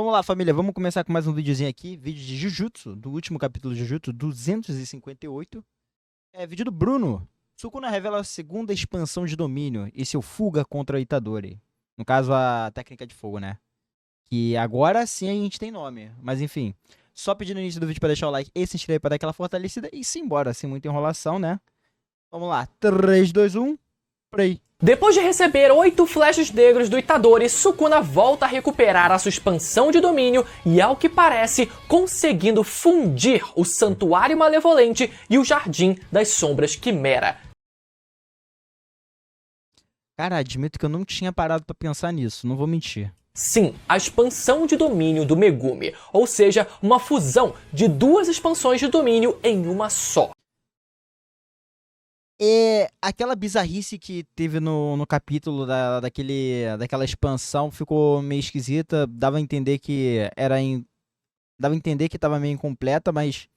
Vamos lá, família, vamos começar com mais um videozinho aqui, vídeo de Jujutsu, do último capítulo de Jujutsu, 258. Vídeo do Bruno. Sukuna revela a segunda expansão de domínio e seu fuga contra Itadori. No caso, a técnica de fogo, né? Que agora sim a gente tem nome, mas enfim. Só pedindo no início do vídeo para deixar o like e se inscrever para dar aquela fortalecida e simbora, sem muita enrolação, né? Vamos lá, 3, 2, 1, play. Depois de receber 8 flechas negros do Itadori, Sukuna volta a recuperar a sua expansão de domínio e, ao que parece, conseguindo fundir o Santuário Malevolente e o Jardim das Sombras Quimera. Cara, admito que eu não tinha parado pra pensar nisso, não vou mentir. Sim, a expansão de domínio do Megumi, ou seja, uma fusão de duas expansões de domínio em uma só. Aquela bizarrice que teve no capítulo daquela expansão ficou meio esquisita. Dava a entender que estava meio incompleta, mas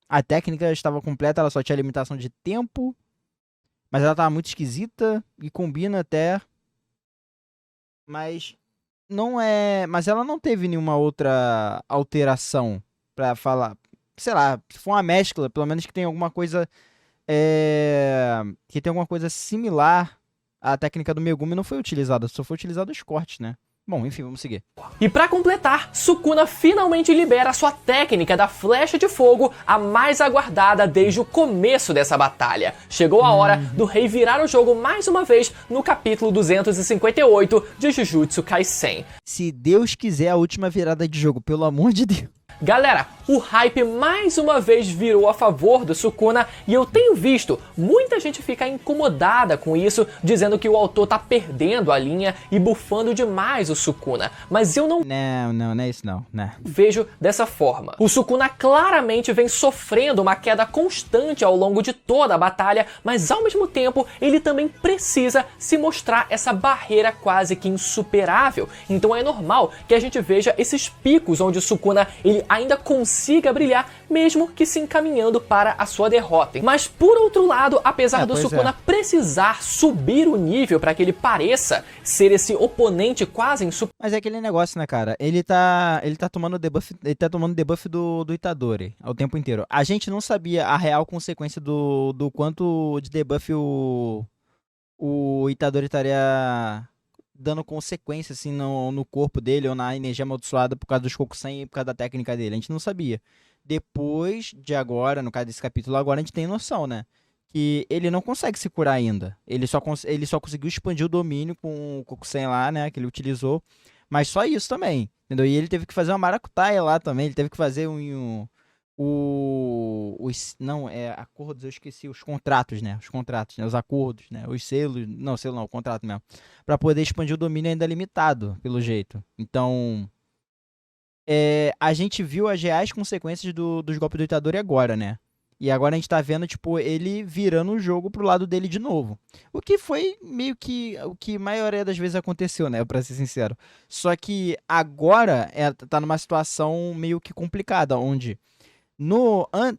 a técnica estava completa, ela só tinha limitação de tempo. Mas ela estava muito esquisita e combina até. Mas ela não teve nenhuma outra alteração pra falar. Sei lá, se for uma mescla, pelo menos que tenha alguma coisa. Que tem alguma coisa similar à técnica do Megumi não foi utilizada, só foi utilizado os cortes, né? Bom, enfim, vamos seguir. E pra completar, Sukuna finalmente libera sua técnica da flecha de fogo, a mais aguardada desde o começo dessa batalha. Chegou a hora do rei virar o jogo mais uma vez no capítulo 258 de Jujutsu Kaisen. Se Deus quiser a última virada de jogo, pelo amor de Deus. Galera, o hype mais uma vez virou a favor do Sukuna e eu tenho visto muita gente ficar incomodada com isso, dizendo que o autor tá perdendo a linha e bufando demais o Sukuna. Mas eu não é isso não, né? Vejo dessa forma. O Sukuna claramente vem sofrendo uma queda constante ao longo de toda a batalha, mas ao mesmo tempo ele também precisa se mostrar essa barreira quase que insuperável. Então é normal que a gente veja esses picos onde o Sukuna ele ainda consiga brilhar, mesmo que se encaminhando para a sua derrota. Mas por outro lado, apesar do Sukuna precisar subir o nível para que ele pareça ser esse oponente quase insuperável. Mas é aquele negócio, né, cara? Ele tá tomando debuff, do Itadori ao tempo inteiro. A gente não sabia a real consequência do quanto de debuff o Itadori estaria dando consequência assim no corpo dele ou na energia amaldiçoada por causa dos Kokusen e por causa da técnica dele. A gente não sabia. Depois de agora, no caso desse capítulo agora, a gente tem noção, né? Que ele não consegue se curar ainda. Ele só conseguiu expandir o domínio com o Kokusen lá, né? Que ele utilizou. Mas só isso também, entendeu? E ele teve que fazer uma maracutaia lá também. Ele teve que fazer acordos, eu esqueci, os contratos, né? Os acordos, né? Os selos, não, o contrato mesmo. Pra poder expandir o domínio ainda limitado, pelo jeito. Então, a gente viu as reais consequências dos golpes do Itadori agora, né? E agora a gente tá vendo, tipo, ele virando o jogo pro lado dele de novo. O que foi meio que o que a maioria das vezes aconteceu, né? Pra ser sincero. Só que agora tá numa situação meio que complicada, onde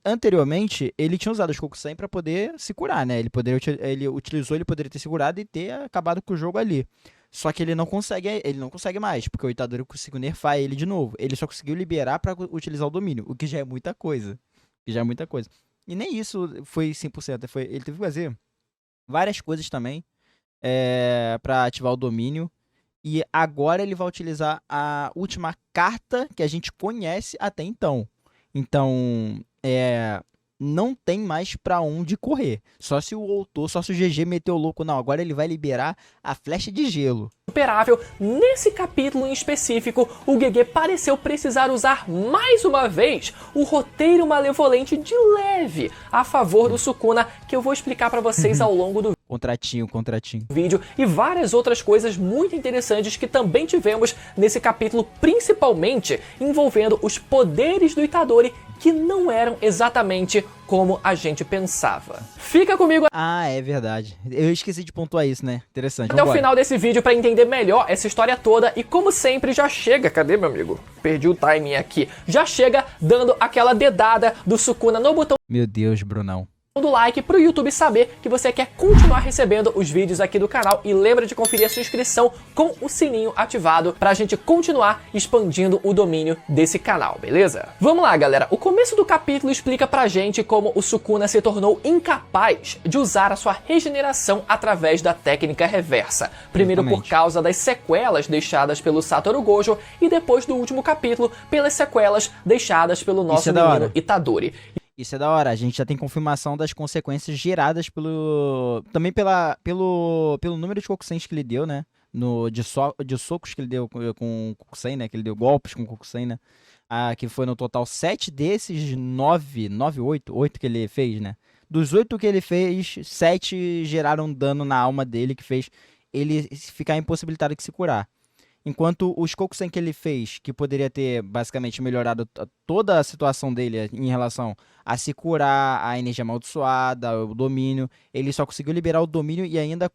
anteriormente, ele tinha usado os Kokusen pra poder se curar, né? Ele poderia ter se curado e ter acabado com o jogo ali. Só que ele não consegue mais, porque o Itadori conseguiu nerfar ele de novo. Ele só conseguiu liberar pra utilizar o domínio, o que já é muita coisa. E nem isso foi 100%, ele teve que fazer várias coisas também pra ativar o domínio. E agora ele vai utilizar a última carta que a gente conhece até então. Então, não tem mais pra onde correr. Só se o GG meteu o louco. Não, agora ele vai liberar a flecha de gelo. Nesse capítulo em específico, o GG pareceu precisar usar mais uma vez o roteiro malevolente de leve a favor do Sukuna, que eu vou explicar pra vocês ao longo do Contratinho. vídeo e várias outras coisas muito interessantes que também tivemos nesse capítulo, principalmente envolvendo os poderes do Itadori, que não eram exatamente como a gente pensava. Fica comigo é verdade. Eu esqueci de pontuar isso, né? Interessante. até o final desse vídeo para entender melhor essa história toda e, como sempre, já chega... Cadê, meu amigo? Perdi o timing aqui. Já chega dando aquela dedada do Sukuna no botão Meu Deus, Brunão. do like pro YouTube saber que você quer continuar recebendo os vídeos aqui do canal e lembra de conferir a sua inscrição com o sininho ativado pra gente continuar expandindo o domínio desse canal, beleza? Vamos lá, galera. O começo do capítulo explica pra gente como o Sukuna se tornou incapaz de usar a sua regeneração através da técnica reversa. Primeiro por causa das sequelas deixadas pelo Satoru Gojo e depois do último capítulo pelas sequelas deixadas pelo nosso menino Itadori. Isso é da hora, a gente já tem confirmação das consequências geradas também pelo número de Kokusens que ele deu, né? De socos que ele deu com o Kokusen, né? Que ele deu golpes com o Kokusen, né? Que foi no total 7 desses 8 que ele fez, né? Dos 8 que ele fez, 7 geraram dano na alma dele, que fez ele ficar impossibilitado de se curar. Enquanto os Kokusen que ele fez, que poderia ter basicamente melhorado toda a situação dele em relação a se curar, a energia amaldiçoada, o domínio, ele só conseguiu liberar o domínio e ainda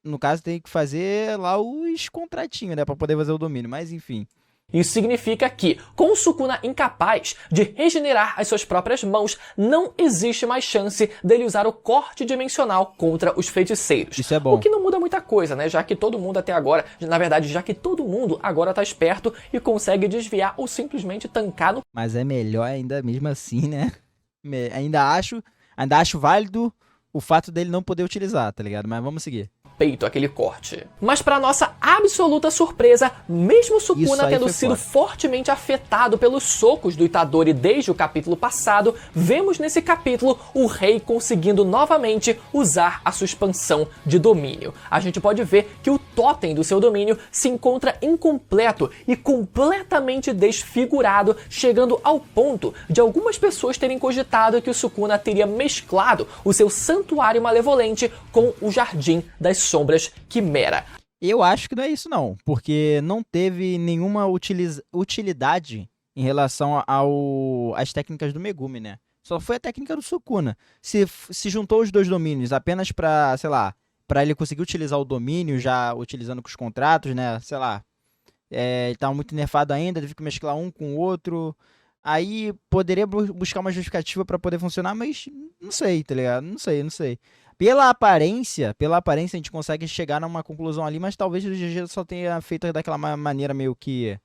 no caso, tem que fazer lá os contratinhos, né, pra poder fazer o domínio, mas enfim. Isso significa que, com o Sukuna incapaz de regenerar as suas próprias mãos, não existe mais chance dele usar o corte dimensional contra os feiticeiros. Isso é bom. O que não muda muita coisa, né? Já que todo mundo até agora, na verdade, já que todo mundo agora tá esperto e consegue desviar ou simplesmente tancar no... Mas é melhor ainda mesmo assim, né? Ainda acho válido o fato dele não poder utilizar, tá ligado? Mas vamos seguir. Peito aquele corte. Mas para nossa absoluta surpresa, mesmo Sukuna tendo sido fortemente afetado pelos socos do Itadori desde o capítulo passado, vemos nesse capítulo o rei conseguindo novamente usar a sua expansão de domínio. A gente pode ver que o totem do seu domínio se encontra incompleto e completamente desfigurado, chegando ao ponto de algumas pessoas terem cogitado que o Sukuna teria mesclado o seu santuário malevolente com o Jardim das Sombras Quimera. Eu acho que não é isso não, porque não teve nenhuma utilidade em relação às técnicas do Megumi, né? Só foi a técnica do Sukuna. Se juntou os dois domínios apenas pra, sei lá, pra ele conseguir utilizar o domínio, já utilizando com os contratos, né? Sei lá, ele tava muito nerfado ainda, teve que mesclar um com o outro. Aí poderia buscar uma justificativa pra poder funcionar, mas não sei, tá ligado? Não sei. Pela aparência, a gente consegue chegar numa conclusão ali, mas talvez o GG só tenha feito daquela maneira meio que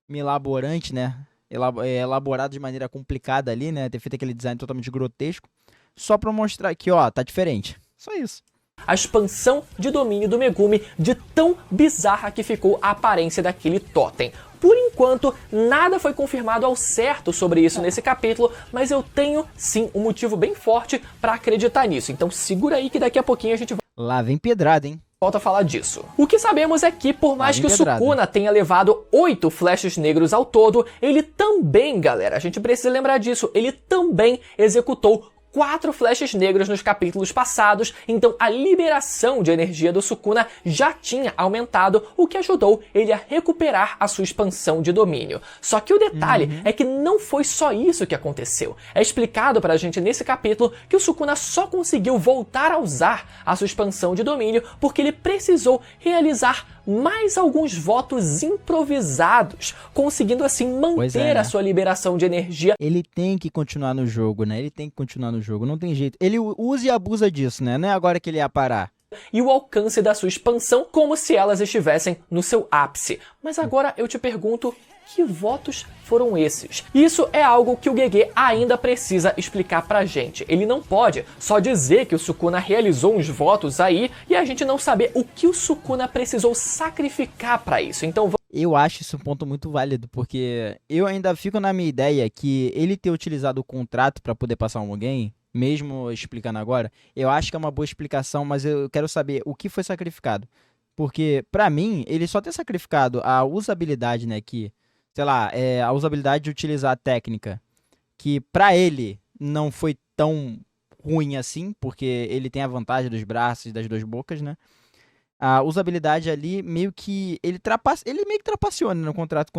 elaborante, né? Elaborado de maneira complicada ali, né? Ter feito aquele design totalmente grotesco, só pra mostrar que, ó, tá diferente. Só isso. A expansão de domínio do Megumi, de tão bizarra que ficou a aparência daquele totem. Por enquanto, nada foi confirmado ao certo sobre isso nesse capítulo, mas eu tenho, sim, um motivo bem forte pra acreditar nisso. Então segura aí que daqui a pouquinho a gente lá vem pedrada, hein? Volta a falar disso. O que sabemos é que, por mais que o Sukuna tenha levado 8 flashes negros ao todo, ele também, galera, a gente precisa lembrar disso, ele também executou 4 flashes negros nos capítulos passados, então a liberação de energia do Sukuna já tinha aumentado, o que ajudou ele a recuperar a sua expansão de domínio. Só que o detalhe é que não foi só isso que aconteceu. É explicado pra gente nesse capítulo que o Sukuna só conseguiu voltar a usar a sua expansão de domínio porque ele precisou realizar mais alguns votos improvisados, conseguindo assim manter a sua liberação de energia. Ele tem que continuar no jogo, né? Não tem jeito. Ele usa e abusa disso, né? Não é agora que ele ia parar. E o alcance da sua expansão como se elas estivessem no seu ápice. Mas agora eu te pergunto, que votos foram esses? Isso é algo que o GG ainda precisa explicar pra gente. Ele não pode só dizer que o Sukuna realizou uns votos aí e a gente não saber o que o Sukuna precisou sacrificar pra isso. Então eu acho isso um ponto muito válido, porque eu ainda fico na minha ideia que ele ter utilizado o contrato pra poder passar alguém, mesmo explicando agora, eu acho que é uma boa explicação, mas eu quero saber o que foi sacrificado. Porque, pra mim, ele só ter sacrificado a usabilidade, né, que, sei lá, a usabilidade de utilizar a técnica, que pra ele não foi tão ruim assim, porque ele tem a vantagem dos braços e das duas bocas, né? A usabilidade ali, meio que, ele meio que trapaceou, né, no contrato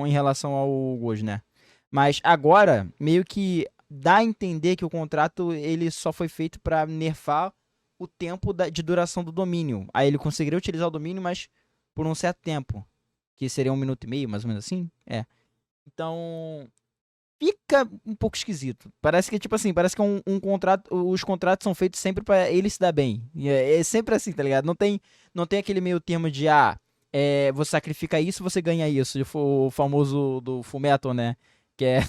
em relação ao Gojo, né? Mas agora, meio que dá a entender que o contrato ele só foi feito pra nerfar o tempo de duração do domínio. Aí ele conseguiria utilizar o domínio, mas por um certo tempo. Que seria 1 minuto e meio, mais ou menos assim. Então, fica um pouco esquisito. Parece que, tipo assim, parece que é um contrato. Os contratos são feitos sempre pra ele se dar bem. E é sempre assim, tá ligado? Não tem aquele meio termo de, você sacrifica isso, você ganha isso. O famoso do Fullmetal, né? Que é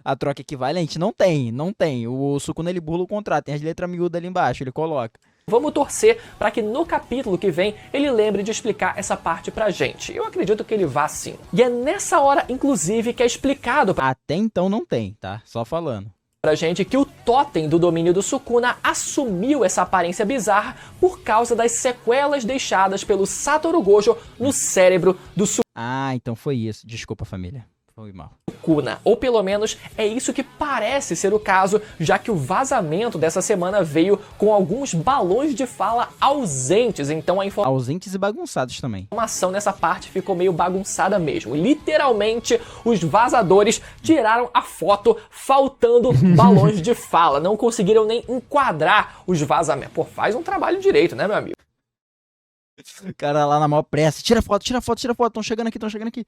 a troca equivalente. Não tem. O Sukuna, ele burla o contrato. Tem as letras miúdas ali embaixo, ele coloca. Vamos torcer para que no capítulo que vem ele lembre de explicar essa parte pra gente. Eu acredito que ele vá sim. E é nessa hora, inclusive, que é explicado Até então não tem, tá? Só falando. pra gente que o totem do domínio do Sukuna assumiu essa aparência bizarra por causa das sequelas deixadas pelo Satoru Gojo no cérebro do Então foi isso. Desculpa, família. Foi mal. Sukuna. Ou pelo menos é isso que parece ser o caso, já que o vazamento dessa semana veio com alguns balões de fala ausentes, então a Ausentes e bagunçados também. informação nessa parte ficou meio bagunçada mesmo. Literalmente, os vazadores tiraram a foto faltando balões de fala, não conseguiram nem enquadrar os vazamentos. Pô, faz um trabalho direito, né, meu amigo? O cara lá na maior pressa. Tira foto. Tão chegando aqui.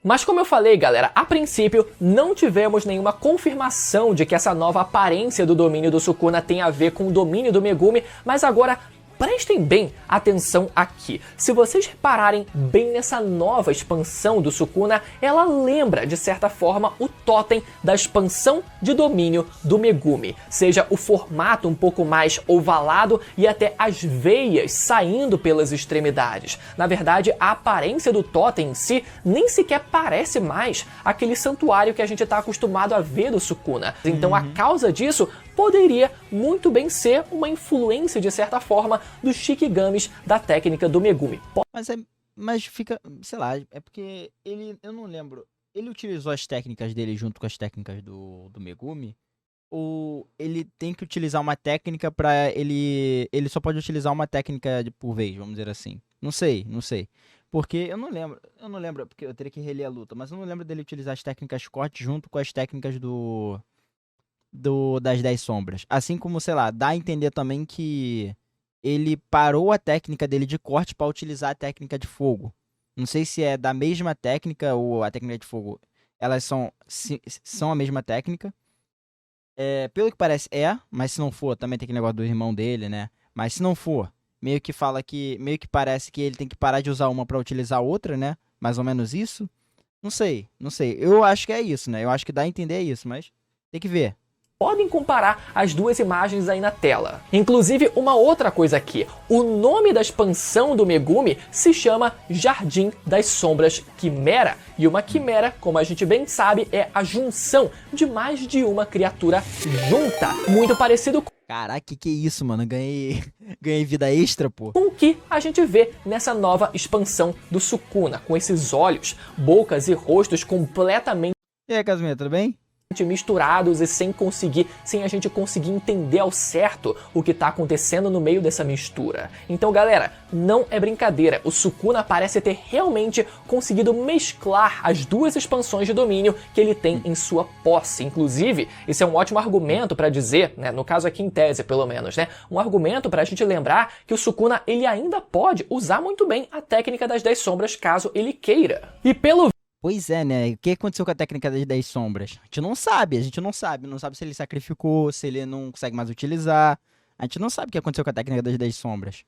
Mas como eu falei, galera, a princípio não tivemos nenhuma confirmação de que essa nova aparência do domínio do Sukuna tem a ver com o domínio do Megumi, mas agora prestem bem atenção aqui. Se vocês repararem bem nessa nova expansão do Sukuna, ela lembra, de certa forma, o totem da expansão de domínio do Megumi. Seja o formato um pouco mais ovalado e até as veias saindo pelas extremidades. Na verdade, a aparência do totem em si nem sequer parece mais aquele santuário que a gente está acostumado a ver do Sukuna. Então, a causa disso poderia muito bem ser uma influência, de certa forma, dos Shikigamis da técnica do Megumi. Mas fica, sei lá, é porque eu não lembro, ele utilizou as técnicas dele junto com as técnicas do Megumi? Ou ele tem que utilizar uma técnica pra ele só pode utilizar uma técnica por vez, vamos dizer assim? Não sei. Porque eu não lembro, porque eu teria que reler a luta, mas eu não lembro dele utilizar as técnicas corte junto com as técnicas das 10 sombras. Assim como, sei lá, dá a entender também que ele parou a técnica dele de corte para utilizar a técnica de fogo. Não sei se é da mesma técnica ou a técnica de fogo. Elas são a mesma técnica. Pelo que parece mas se não for, também tem aquele negócio do irmão dele, né? Mas se não for, meio que parece que ele tem que parar de usar uma para utilizar outra, né? Mais ou menos isso. Não sei. Eu acho que é isso, né? Eu acho que dá a entender isso, mas tem que ver. Podem comparar as duas imagens aí na tela. Inclusive, uma outra coisa aqui. O nome da expansão do Megumi se chama Jardim das Sombras Quimera. E uma quimera, como a gente bem sabe, é a junção de mais de uma criatura junta. Muito parecido com Caraca, que é isso, mano? Ganhei vida extra, pô. o que a gente vê nessa nova expansão do Sukuna. Com esses olhos, bocas e rostos completamente E aí, Casminha, tudo bem? misturados e sem a gente conseguir entender ao certo o que está acontecendo no meio dessa mistura. Então, galera, não é brincadeira, o Sukuna parece ter realmente conseguido mesclar as duas expansões de domínio que ele tem em sua posse. Inclusive, isso é um ótimo argumento para dizer, né, no caso aqui em tese pelo menos, né, um argumento para a gente lembrar que o Sukuna ele ainda pode usar muito bem a técnica das 10 sombras caso ele queira. E pelo Pois é, né? O que aconteceu com a técnica das 10 sombras? A gente não sabe. Não sabe se ele sacrificou, se ele não consegue mais utilizar. A gente não sabe o que aconteceu com a técnica das 10 sombras.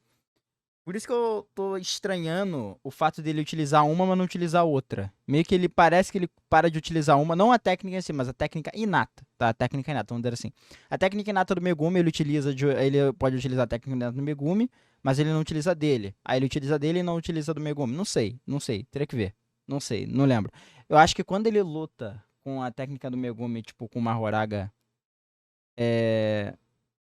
Por isso que eu tô estranhando o fato dele utilizar uma, mas não utilizar outra. Meio que ele parece que ele para de utilizar uma, não a técnica em si, mas a técnica inata, tá? A técnica inata, vamos dizer assim. A técnica inata do Megumi, ele pode utilizar a técnica inata do Megumi, mas ele não utiliza dele. Aí ele utiliza dele e não utiliza do Megumi. Não sei, teria que ver. Não sei, não lembro. Eu acho que quando ele luta com a técnica do Megumi, tipo, com o Mahoraga,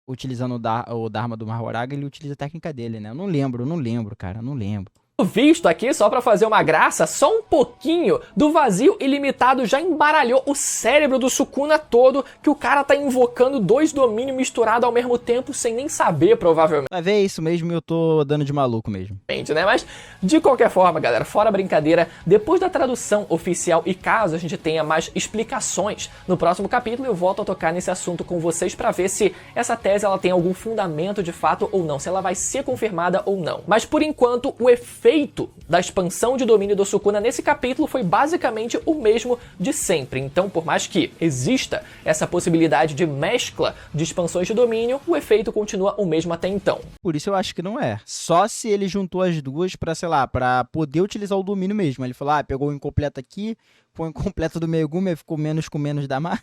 utilizando o Dharma do Mahoraga, ele utiliza a técnica dele, né? Eu não lembro, cara, não lembro. visto aqui, só pra fazer uma graça, só um pouquinho do vazio ilimitado já embaralhou o cérebro do Sukuna todo, que o cara tá invocando 2 domínios misturados ao mesmo tempo sem nem saber, provavelmente. Vai ver, é isso mesmo, eu tô dando de maluco mesmo. Né? Mas, de qualquer forma, galera, fora brincadeira, depois da tradução oficial e caso a gente tenha mais explicações no próximo capítulo, eu volto a tocar nesse assunto com vocês pra ver se essa tese ela tem algum fundamento de fato ou não, se ela vai ser confirmada ou não. Mas, por enquanto, o efeito efeito da expansão de domínio do Sukuna nesse capítulo foi basicamente o mesmo de sempre. Então, por mais que exista essa possibilidade de mescla de expansões de domínio, o efeito continua o mesmo até então. Por isso eu acho que não é. Só se ele juntou as duas pra, sei lá, pra poder utilizar o domínio mesmo. Ele falou, pegou o incompleto aqui, põe o incompleto do Megumi, ficou menos com menos, dá mais.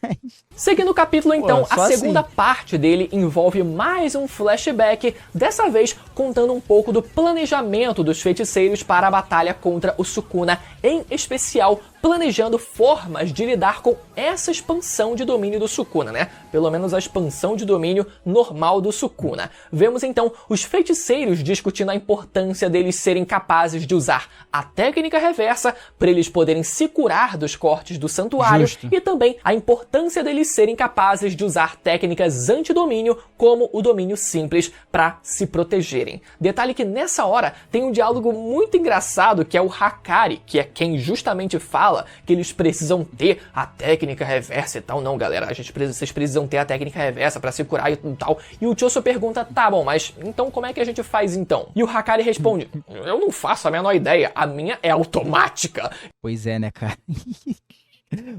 Seguindo o capítulo, então, Pô, a segunda assim. parte dele envolve mais um flashback, dessa vez contando um pouco do planejamento dos feiticeiros para a batalha contra o Sukuna, em especial planejando formas de lidar com essa expansão de domínio do Sukuna, né? Pelo menos a expansão de domínio normal do Sukuna. Vemos então os feiticeiros discutindo a importância deles serem capazes de usar a técnica reversa para eles poderem se curar dos cortes do santuário. Justo. E também a importância deles serem capazes de usar técnicas anti-domínio, como o domínio simples, para se protegerem. Detalhe que nessa hora tem um diálogo muito engraçado que é o Hakari, que é quem justamente fala que eles precisam ter a técnica reversa e tal. Não, galera, vocês precisam ter a técnica reversa para se curar e tal. E o Choso pergunta, tá bom, mas então como é que a gente faz então? E o Hakari responde, eu não faço a menor ideia, a minha é automática. Pois é, né, cara?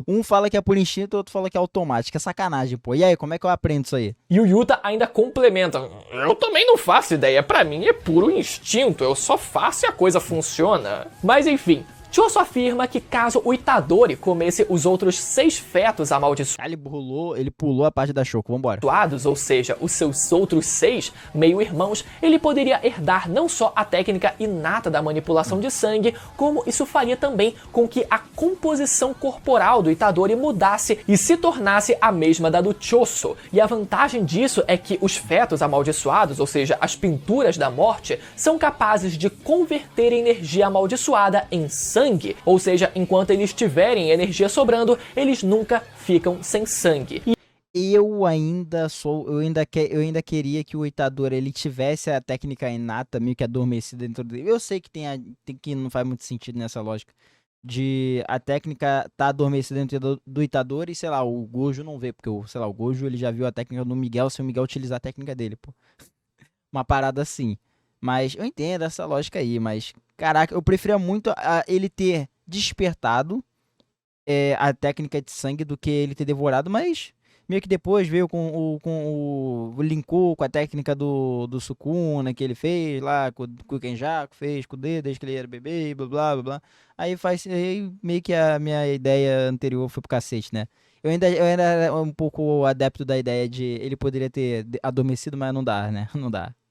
Um fala que é por instinto, o outro fala que é automático. É sacanagem, pô. E aí, como é que eu aprendo isso aí? E o Yuta ainda complementa, eu também não faço ideia, pra mim é puro instinto, eu só faço e a coisa funciona. Mas enfim, Choso afirma que caso o Itadori comesse os outros 6 fetos amaldiçoados, Ele pulou a parte da Shoko, vambora. ou seja, os seus outros 6 meio-irmãos, ele poderia herdar não só a técnica inata da manipulação de sangue, como isso faria também com que a composição corporal do Itadori mudasse e se tornasse a mesma da do Choso. E a vantagem disso é que os fetos amaldiçoados, ou seja, as pinturas da morte, são capazes de converter energia amaldiçoada em sangue, ou seja, enquanto eles tiverem energia sobrando, eles nunca ficam sem sangue. Eu ainda queria que o Itadori ele tivesse a técnica inata meio que adormecida dentro dele. Eu sei que que não faz muito sentido nessa lógica de a técnica tá adormecida dentro do Itadori e sei lá, o Gojo não vê, porque o Gojo ele já viu a técnica do Miguel, se o Miguel utilizar a técnica dele, pô. Uma parada assim. Mas eu entendo essa lógica aí, mas caraca, eu preferia muito ele ter despertado a técnica de sangue do que ele ter devorado, mas meio que depois veio linkou com a técnica do Sukuna que ele fez lá, com o Kenjaku fez com o dedo, desde que ele era bebê, e blá blá blá blá. Aí meio que a minha ideia anterior foi pro cacete, né? Eu ainda era um pouco adepto da ideia de ele poderia ter adormecido, mas não dá, né?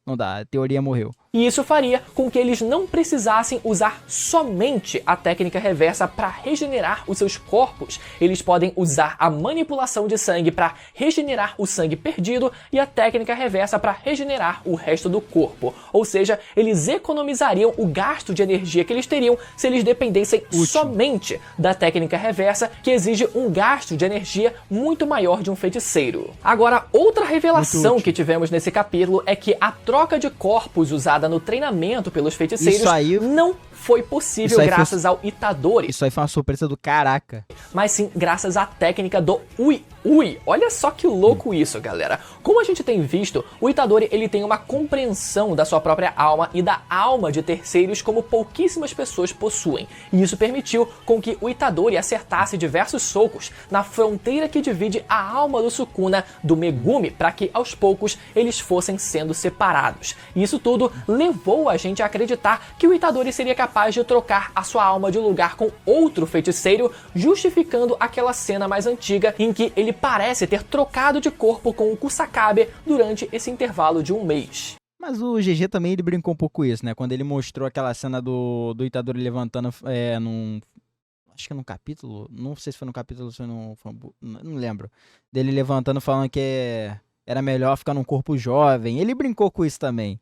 Não dá, a teoria morreu. E isso faria com que eles não precisassem usar somente a técnica reversa para regenerar os seus corpos. Eles podem usar a manipulação de sangue para regenerar o sangue perdido e a técnica reversa para regenerar o resto do corpo. Ou seja, eles economizariam o gasto de energia que eles teriam se eles dependessem somente da técnica reversa, que exige um gasto de energia muito maior de um feiticeiro. Agora, outra revelação que tivemos nesse capítulo é que a troca de corpos usada no treinamento pelos feiticeiros não foi possível graças ao Itadori. Isso aí foi uma surpresa do caraca. Mas sim graças à técnica do Ui Ui. Olha só que louco isso, galera. Como a gente tem visto, o Itadori ele tem uma compreensão da sua própria alma e da alma de terceiros como pouquíssimas pessoas possuem. E isso permitiu com que o Itadori acertasse diversos socos na fronteira que divide a alma do Sukuna do Megumi, para que aos poucos eles fossem sendo separados. E isso tudo levou a gente a acreditar que o Itadori seria capaz de trocar a sua alma de lugar com outro feiticeiro, justificando aquela cena mais antiga em que ele parece ter trocado de corpo com o Kusakabe durante esse intervalo de um mês. Mas o GG também ele brincou um pouco com isso, né? Quando ele mostrou aquela cena do Itadori levantando acho que no capítulo, não sei se foi no capítulo ou se foi no... não lembro. Dele levantando falando que era melhor ficar num corpo jovem. Ele brincou com isso também.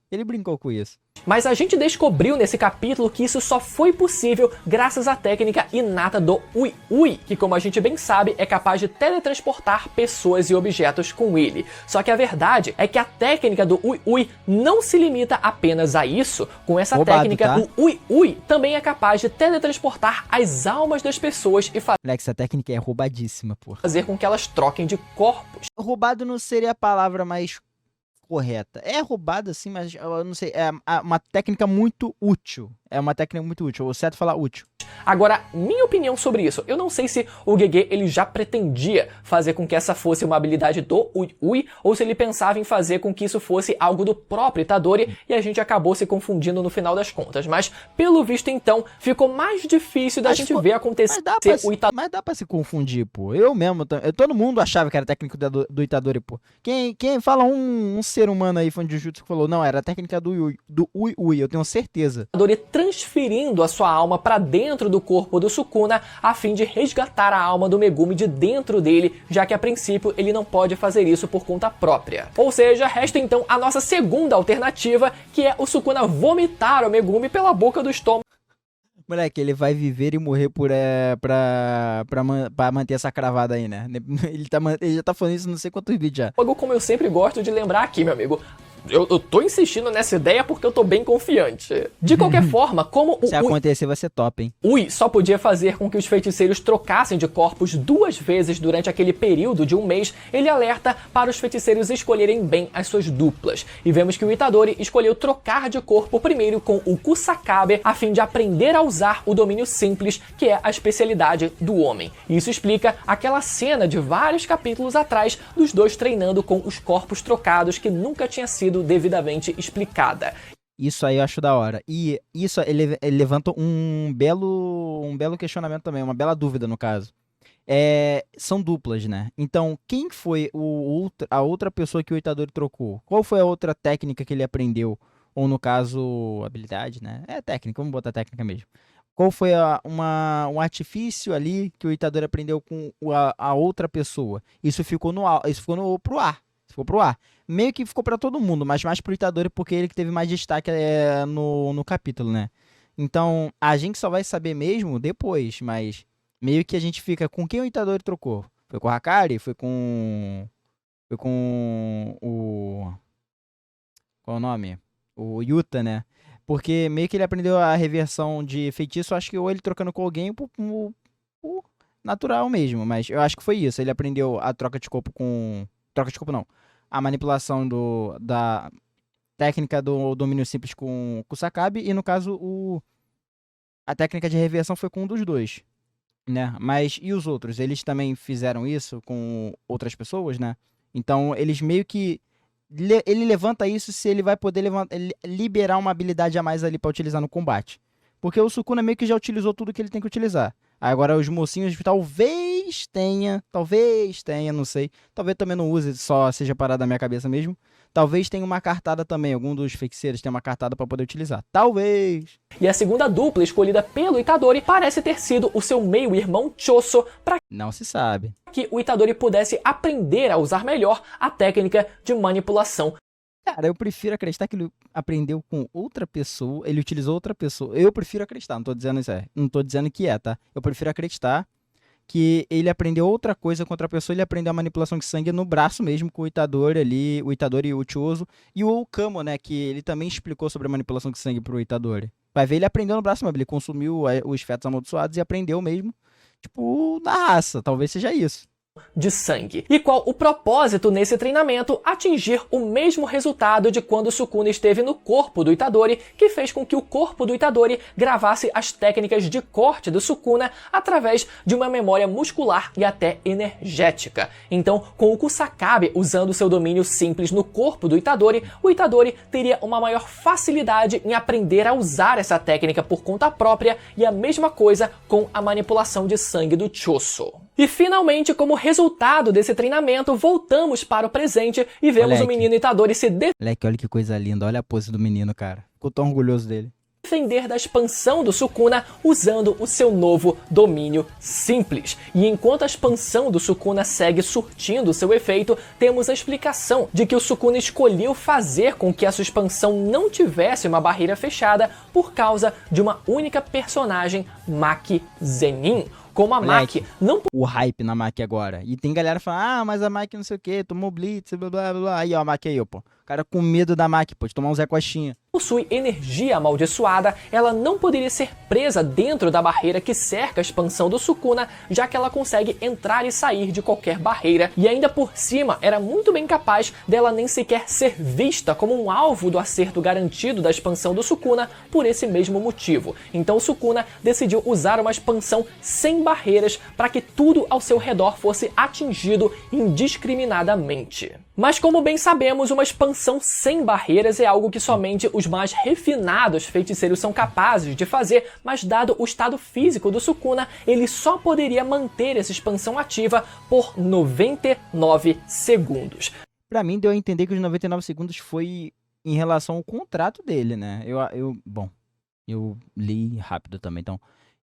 Mas a gente descobriu nesse capítulo que isso só foi possível graças à técnica inata do Ui Ui, que como a gente bem sabe é capaz de teletransportar pessoas e objetos com ele. Só que a verdade é que a técnica do Ui Ui não se limita apenas a isso. Com essa técnica, tá? o Ui Ui também é capaz de teletransportar as almas das pessoas e essa técnica é roubadíssima, pô. fazer com que elas troquem de corpos. Roubado não seria a palavra mais correta. É roubado assim, mas eu não sei, é uma técnica muito útil. É uma técnica muito útil. O certo é falar útil. Agora, minha opinião sobre isso, eu não sei se o Gege ele já pretendia fazer com que essa fosse uma habilidade do Ui Ui, ou se ele pensava em fazer com que isso fosse algo do próprio Itadori, e a gente acabou se confundindo no final das contas. Mas, pelo visto então, ficou mais difícil da gente ver acontecer o Itadori. Mas dá pra se confundir, pô. Eu mesmo, todo mundo achava que era técnica do Itadori, pô. Quem fala um ser humano aí, fã de Jujutsu, que falou, não, era a técnica do Ui Ui, eu tenho certeza. Itadori transferindo a sua alma pra dentro do corpo do Sukuna a fim de resgatar a alma do Megumi de dentro dele, já que a princípio ele não pode fazer isso por conta própria. Ou seja, resta então a nossa segunda alternativa, que é o Sukuna vomitar o Megumi pela boca do estômago. Moleque, ele vai viver e morrer pra manter essa cravada aí, né? Ele já tá falando isso não sei quantos vídeos já. Como eu sempre gosto de lembrar aqui, meu amigo. Eu tô insistindo nessa ideia porque eu tô bem confiante. De qualquer forma, como Se acontecer, vai ser top, hein? Ui só podia fazer com que os feiticeiros trocassem de corpos 2 vezes durante aquele período de 1 mês, ele alerta para os feiticeiros escolherem bem as suas duplas. E vemos que o Itadori escolheu trocar de corpo primeiro com o Kusakabe, a fim de aprender a usar o domínio simples, que é a especialidade do homem. Isso explica aquela cena de vários capítulos atrás dos dois treinando com os corpos trocados que nunca tinha sido devidamente explicada. Isso aí eu acho da hora. E isso ele levanta um belo questionamento também, uma bela dúvida no caso. São duplas, né? Então, quem foi a outra pessoa que o Itadori trocou? Qual foi a outra técnica que ele aprendeu? Ou no caso, habilidade, né? É técnica, vamos botar técnica mesmo. Qual foi um artifício ali que o Itadori aprendeu com a outra pessoa? Isso ficou pro ar. Ficou pro ar. Meio que ficou pra todo mundo, mas mais pro Itadori porque ele que teve mais destaque no capítulo, né? Então, a gente só vai saber mesmo depois, mas meio que a gente fica com quem o Itadori trocou? Foi com o Hakari? Foi com o... Qual é o nome? O Yuta, né? Porque meio que ele aprendeu a reversão de feitiço, acho que ou ele trocando com alguém por natural mesmo, mas eu acho que foi isso. Ele aprendeu a troca de corpo com... Troca de corpo não. A manipulação da técnica do domínio simples com o Sakabe, e no caso a técnica de reversão foi com um dos dois, né? Mas e os outros? Eles também fizeram isso com outras pessoas, né? Então eles meio que ele levanta isso se ele vai poder liberar uma habilidade a mais ali pra utilizar no combate. Porque o Sukuna meio que já utilizou tudo que ele tem que utilizar. Agora os mocinhos talvez tenha, não sei. Talvez também não use, só seja parado na minha cabeça mesmo. Talvez tenha uma cartada também, algum dos feiticeiros tem uma cartada para poder utilizar. Talvez. E a segunda dupla escolhida pelo Itadori parece ter sido o seu meio-irmão Choso, para não se sabe. Que o Itadori pudesse aprender a usar melhor a técnica de manipulação. Cara, eu prefiro acreditar que ele aprendeu com outra pessoa, ele utilizou outra pessoa. Eu prefiro acreditar, não tô dizendo isso não tô dizendo que tá? Eu prefiro acreditar que ele aprendeu outra coisa com outra pessoa, ele aprendeu a manipulação de sangue no braço mesmo, com o Itadori ali, o Itadori e o Choso, e o Kamo, né, que ele também explicou sobre a manipulação de sangue pro Itadori. Vai ver, ele aprendeu no braço mesmo, ele consumiu os fetos amaldiçoados e aprendeu mesmo, tipo, na raça, talvez seja isso. De sangue. E qual o propósito nesse treinamento? Atingir o mesmo resultado de quando Sukuna esteve no corpo do Itadori, que fez com que o corpo do Itadori gravasse as técnicas de corte do Sukuna através de uma memória muscular e até energética. Então, com o Kusakabe usando seu domínio simples no corpo do Itadori, o Itadori teria uma maior facilidade em aprender a usar essa técnica por conta própria, e a mesma coisa com a manipulação de sangue do Choso. E finalmente, como resultado desse treinamento, voltamos para o presente e vemos Moleque. O menino Itadori se Moleque, olha que coisa linda, olha a pose do menino, cara. Ficou tão orgulhoso dele. defender da expansão do Sukuna usando o seu novo domínio simples. E enquanto a expansão do Sukuna segue surtindo seu efeito, temos a explicação de que o Sukuna escolheu fazer com que a sua expansão não tivesse uma barreira fechada por causa de uma única personagem, Maki Zenin. Como a Maki não... O hype na Maki agora. E tem galera falando, mas a Maki não sei o que, tomou blitz, blá blá blá. Aí ó, a Maki aí, ó, pô. O cara com medo da Maki, pô, de tomar um Zé Coxinha. possui energia amaldiçoada, ela não poderia ser presa dentro da barreira que cerca a expansão do Sukuna, já que ela consegue entrar e sair de qualquer barreira, e ainda por cima era muito bem capaz dela nem sequer ser vista como um alvo do acerto garantido da expansão do Sukuna por esse mesmo motivo. Então o Sukuna decidiu usar uma expansão sem barreiras para que tudo ao seu redor fosse atingido indiscriminadamente. Mas como bem sabemos, uma expansão sem barreiras é algo que somente os mais refinados feiticeiros são capazes de fazer, mas dado o estado físico do Sukuna, ele só poderia manter essa expansão ativa por 99 segundos. Pra mim, deu a entender que os 99 segundos foi em relação ao contrato dele, né? Bom, eu li rápido também, então...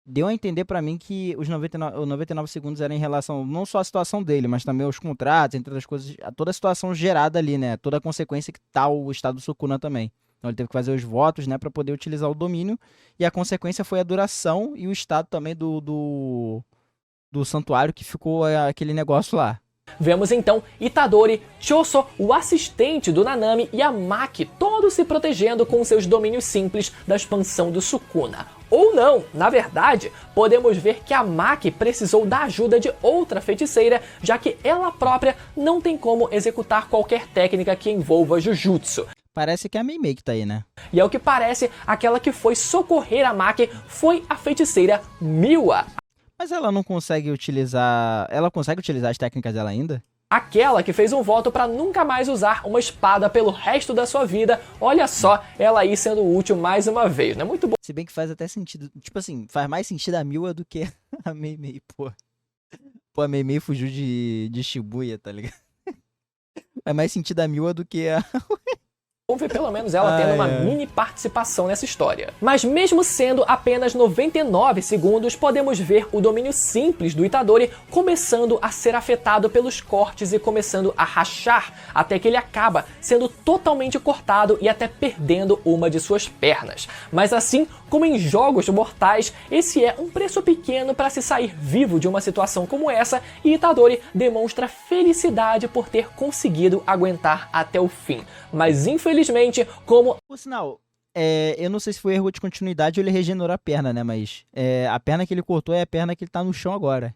Deu a entender pra mim que os 99 segundos era em relação não só à situação dele, mas também aos contratos, entre outras coisas, a toda a situação gerada ali, né? Toda a consequência que tá o estado do Sukuna também. Então ele teve que fazer os votos, né, pra poder utilizar o domínio, e a consequência foi a duração e o estado também do santuário, que ficou aquele negócio lá. Vemos então Itadori, Choso, o assistente do Nanami e a Maki todos se protegendo com seus domínios simples da expansão do Sukuna. Ou não, na verdade, podemos ver que a Maki precisou da ajuda de outra feiticeira, já que ela própria não tem como executar qualquer técnica que envolva Jujutsu. Parece que é a Mei-Mei que tá aí, né? E ao que parece, aquela que foi socorrer a Maki foi a feiticeira Miwa. Mas ela não consegue utilizar... Ela consegue utilizar as técnicas dela ainda? Aquela que fez um voto para nunca mais usar uma espada pelo resto da sua vida. Olha só, ela aí sendo útil mais uma vez, né? Muito bom. Se bem que faz até sentido. Tipo assim, faz mais sentido a Miwa do que a Mei-Mei, pô. Pô, a Mei-Mei fugiu de Shibuya, tá ligado? Faz mais sentido a Miwa do que a... Vamos ver pelo menos ela tendo uma mini participação nessa história. Mas mesmo sendo apenas 99 segundos, podemos ver o domínio simples do Itadori começando a ser afetado pelos cortes e começando a rachar, até que ele acaba sendo totalmente cortado e até perdendo uma de suas pernas. Mas assim como em jogos mortais, esse é um preço pequeno para se sair vivo de uma situação como essa, e Itadori demonstra felicidade por ter conseguido aguentar até o fim. Mas infelizmente, como... Por sinal, eu não sei se foi erro de continuidade ou ele regenerou a perna, né? Mas a perna que ele cortou é a perna que ele tá no chão agora.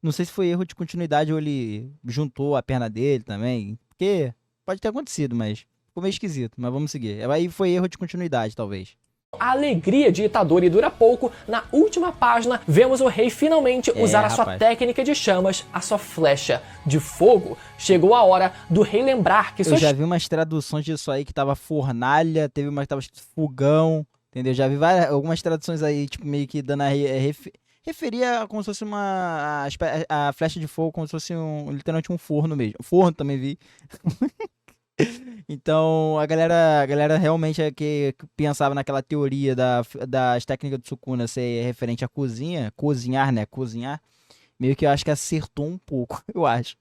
Não sei se foi erro de continuidade ou ele juntou a perna dele também. Porque pode ter acontecido, mas ficou meio esquisito. Mas vamos seguir. Aí foi erro de continuidade, talvez. A alegria de Itadori dura pouco. Na última página, vemos o rei finalmente usar a sua técnica de chamas, a sua flecha de fogo. Chegou a hora do rei lembrar que... Eu já vi umas traduções disso aí que tava fornalha, teve uma que tava escrito fogão, entendeu? Já vi algumas traduções aí, tipo, meio que dando referia como se fosse a flecha de fogo, como se fosse literalmente um forno mesmo. Forno também vi. Então, a galera realmente é que pensava naquela teoria das técnicas do Sukuna ser referente à cozinhar, né? Cozinhar, meio que eu acho que acertou um pouco, eu acho.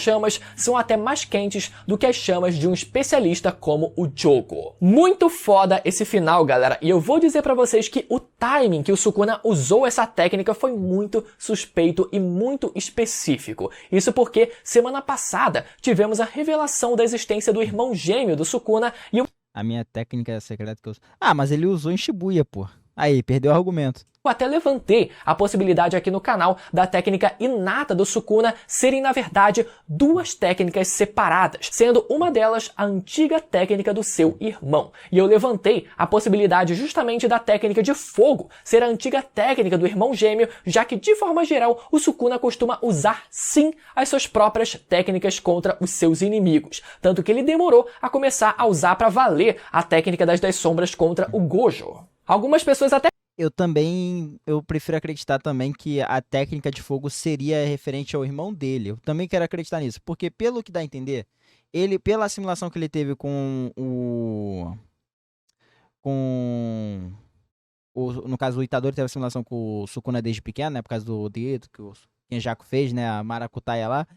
Chamas são até mais quentes do que as chamas de um especialista como o Jogo. Muito foda esse final, galera, e eu vou dizer pra vocês que o timing que o Sukuna usou essa técnica foi muito suspeito e muito específico. Isso porque semana passada tivemos a revelação da existência do irmão gêmeo do Sukuna e o... A minha técnica secreta que eu uso... Ah, mas ele usou em Shibuya, pô. Aí, perdeu o argumento. Eu até levantei a possibilidade aqui no canal da técnica inata do Sukuna serem, na verdade, duas técnicas separadas, sendo uma delas a antiga técnica do seu irmão. E eu levantei a possibilidade justamente da técnica de fogo ser a antiga técnica do irmão gêmeo, já que, de forma geral, o Sukuna costuma usar, sim, as suas próprias técnicas contra os seus inimigos. Tanto que ele demorou a começar a usar para valer a técnica das 10 sombras contra o Gojo. Algumas pessoas até... Eu prefiro acreditar também que a técnica de fogo seria referente ao irmão dele. Eu também quero acreditar nisso, porque pelo que dá a entender, pela assimilação que ele teve no caso, o Itadori teve assimilação com o Sukuna desde pequeno, né, por causa do dedo que o Kenjaku fez, né, a Maracutaia lá.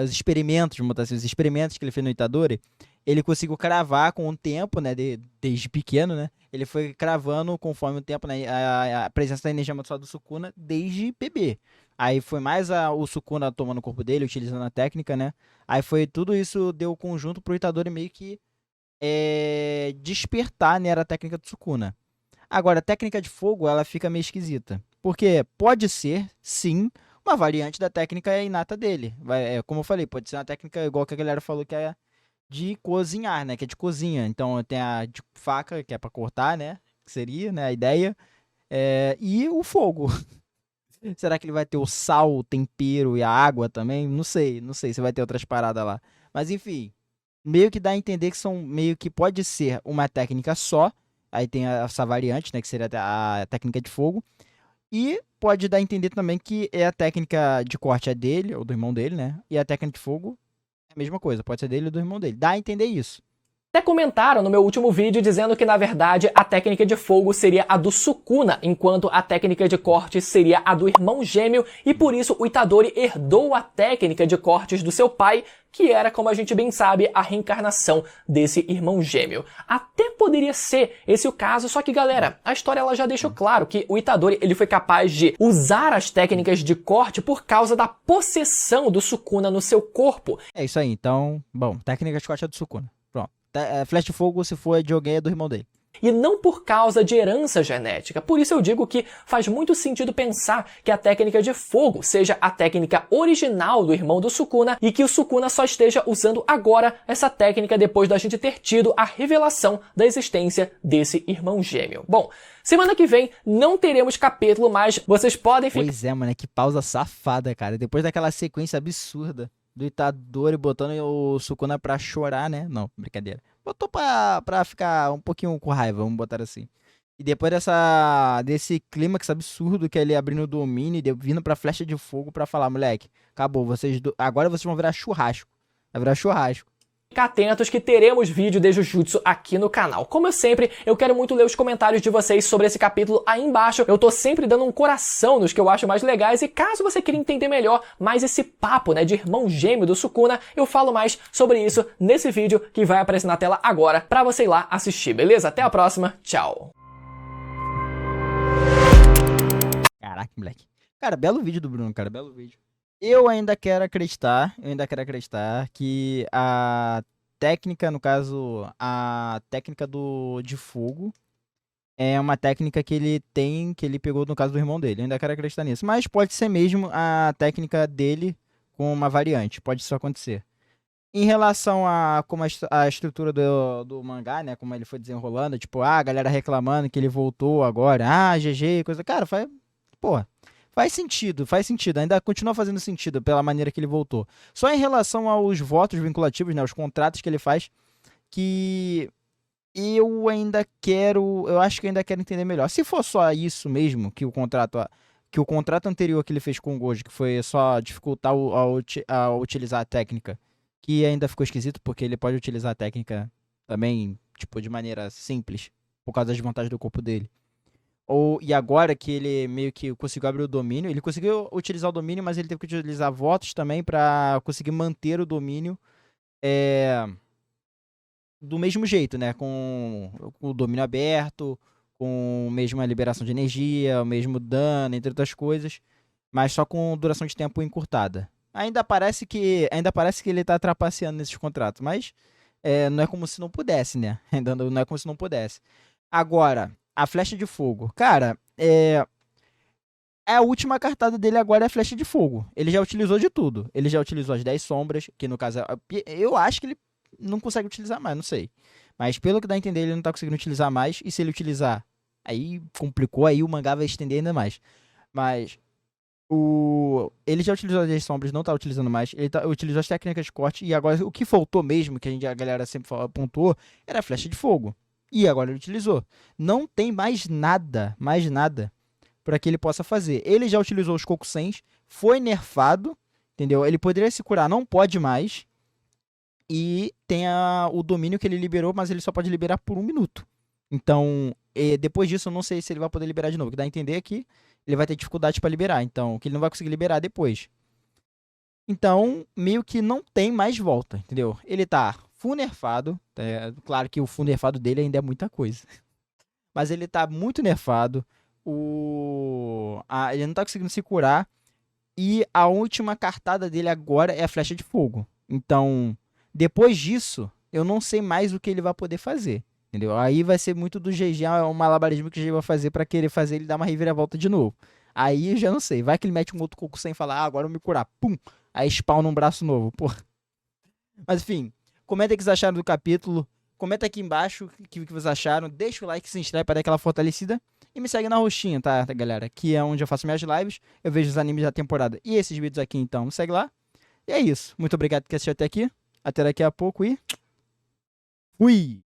Os experimentos que ele fez no Itadori, ele conseguiu cravar com o tempo, né, desde pequeno, né, ele foi cravando conforme o tempo, né, a presença da energia amaldiçoada do Sukuna desde bebê. Aí foi mais o Sukuna tomando o corpo dele, utilizando a técnica, né, aí foi tudo isso, deu conjunto pro Itadori meio que despertar a Nera técnica do Sukuna. Agora, a técnica de fogo, ela fica meio esquisita. Porque pode ser, sim, uma variante da técnica inata dele. Como eu falei, pode ser uma técnica igual que a galera falou que é de cozinhar, né? Que é de cozinha. Então tem a de faca, que é pra cortar, né? Que seria, né? A ideia. E o fogo. Será que ele vai ter o sal, o tempero e a água também? Não sei se vai ter outras paradas lá. Mas enfim, meio que dá a entender que são meio que pode ser uma técnica só. Aí tem essa variante, né? Que seria a técnica de fogo. E pode dar a entender também que a técnica de corte é dele, ou do irmão dele, né? E a técnica de fogo é a mesma coisa, pode ser dele ou do irmão dele. Dá a entender isso. Até comentaram no meu último vídeo dizendo que, na verdade, a técnica de fogo seria a do Sukuna, enquanto a técnica de cortes seria a do irmão gêmeo, e por isso o Itadori herdou a técnica de cortes do seu pai, que era, como a gente bem sabe, a reencarnação desse irmão gêmeo. Até poderia ser esse o caso, só que, galera, a história ela já deixou claro que o Itadori ele foi capaz de usar as técnicas de corte por causa da possessão do Sukuna no seu corpo. É isso aí, então, bom, técnica de corte é do Sukuna. Pronto. Flecha de fogo, se for de alguém, é do irmão dele. E não por causa de herança genética. Por isso eu digo que faz muito sentido pensar que a técnica de fogo seja a técnica original do irmão do Sukuna e que o Sukuna só esteja usando agora essa técnica depois da gente ter tido a revelação da existência desse irmão gêmeo. Bom, semana que vem não teremos capítulo, mas vocês podem ficar... Pois é, mano, que pausa safada, cara. Depois daquela sequência absurda do Itadori botando o Sukuna pra chorar, né? Não, brincadeira. Botou pra ficar um pouquinho com raiva, vamos botar assim. E depois desse clímax absurdo que é ele abrindo o domínio e vindo pra flecha de fogo pra falar, moleque, acabou, agora vocês vão virar churrasco. Vai virar churrasco. Ficar atentos que teremos vídeo de Jujutsu aqui no canal. Como eu sempre, eu quero muito ler os comentários de vocês sobre esse capítulo aí embaixo. Eu tô sempre dando um coração nos que eu acho mais legais e caso você queira entender melhor mais esse papo, né, de irmão gêmeo do Sukuna, eu falo mais sobre isso nesse vídeo que vai aparecer na tela agora pra você ir lá assistir, beleza? Até a próxima, tchau! Caraca, moleque. Cara, belo vídeo do Bruno, cara, belo vídeo. Eu ainda quero acreditar que a técnica, no caso, a técnica de fogo é uma técnica que ele pegou no caso do irmão dele. Eu ainda quero acreditar nisso. Mas pode ser mesmo a técnica dele com uma variante, pode isso acontecer. Em relação a como a estrutura do mangá, né, como ele foi desenrolando, tipo, a galera reclamando que ele voltou agora, GG, coisa, cara, faz sentido, ainda continua fazendo sentido pela maneira que ele voltou. Só em relação aos votos vinculativos, né, os contratos que ele faz, que eu acho que eu ainda quero entender melhor. Se for só isso mesmo, que o contrato anterior que ele fez com o Gojo, que foi só dificultar a utilizar a técnica, que ainda ficou esquisito, porque ele pode utilizar a técnica também, tipo, de maneira simples, por causa das vantagens do corpo dele. E agora que ele meio que conseguiu abrir o domínio, ele conseguiu utilizar o domínio, mas ele teve que utilizar votos também para conseguir manter o domínio do mesmo jeito, né? Com o domínio aberto, com a mesma liberação de energia, o mesmo dano, entre outras coisas, mas só com duração de tempo encurtada. Ainda parece que ele tá trapaceando nesses contratos, mas não é como se não pudesse, né? Ainda não é como se não pudesse. Agora, a flecha de fogo. Cara, a última cartada dele agora é a flecha de fogo. Ele já utilizou de tudo. Ele já utilizou as 10 sombras, que no caso, eu acho que ele não consegue utilizar mais, não sei. Mas pelo que dá a entender, ele não tá conseguindo utilizar mais. E se ele utilizar, aí complicou, aí o mangá vai estender ainda mais. Mas ele já utilizou as 10 sombras, não tá utilizando mais. Ele utilizou as técnicas de corte. E agora o que faltou mesmo, que a galera sempre pontuou, era a flecha de fogo. E agora ele utilizou. Não tem mais nada para que ele possa fazer. Ele já utilizou os Kokusens, foi nerfado, entendeu? Ele poderia se curar, não pode mais. E tem o domínio que ele liberou, mas ele só pode liberar por 1 minuto. Então, depois disso, eu não sei se ele vai poder liberar de novo. O que dá a entender é que ele vai ter dificuldade para liberar. Então, que ele não vai conseguir liberar depois. Então, meio que não tem mais volta, entendeu? Ele tá full nerfado. Claro que o full nerfado dele ainda é muita coisa. Mas ele tá muito nerfado. Ele não tá conseguindo se curar. E a última cartada dele agora é a flecha de fogo. Então, depois disso, eu não sei mais o que ele vai poder fazer. Entendeu? Aí vai ser muito do GG, um malabarismo que o GG vai fazer pra querer fazer ele dar uma reviravolta de novo. Aí eu já não sei. Vai que ele mete um outro Goku sem falar, agora eu vou me curar. Pum! Aí spawna um braço novo. Pô. Mas enfim, comenta o que vocês acharam do capítulo. Comenta aqui embaixo o que vocês acharam. Deixa o like, se inscreve para dar aquela fortalecida. E me segue na roxinha, tá, galera? Que é onde eu faço minhas lives. Eu vejo os animes da temporada e esses vídeos aqui, então me segue lá. E é isso. Muito obrigado por assistir até aqui. Até daqui a pouco e... Fui!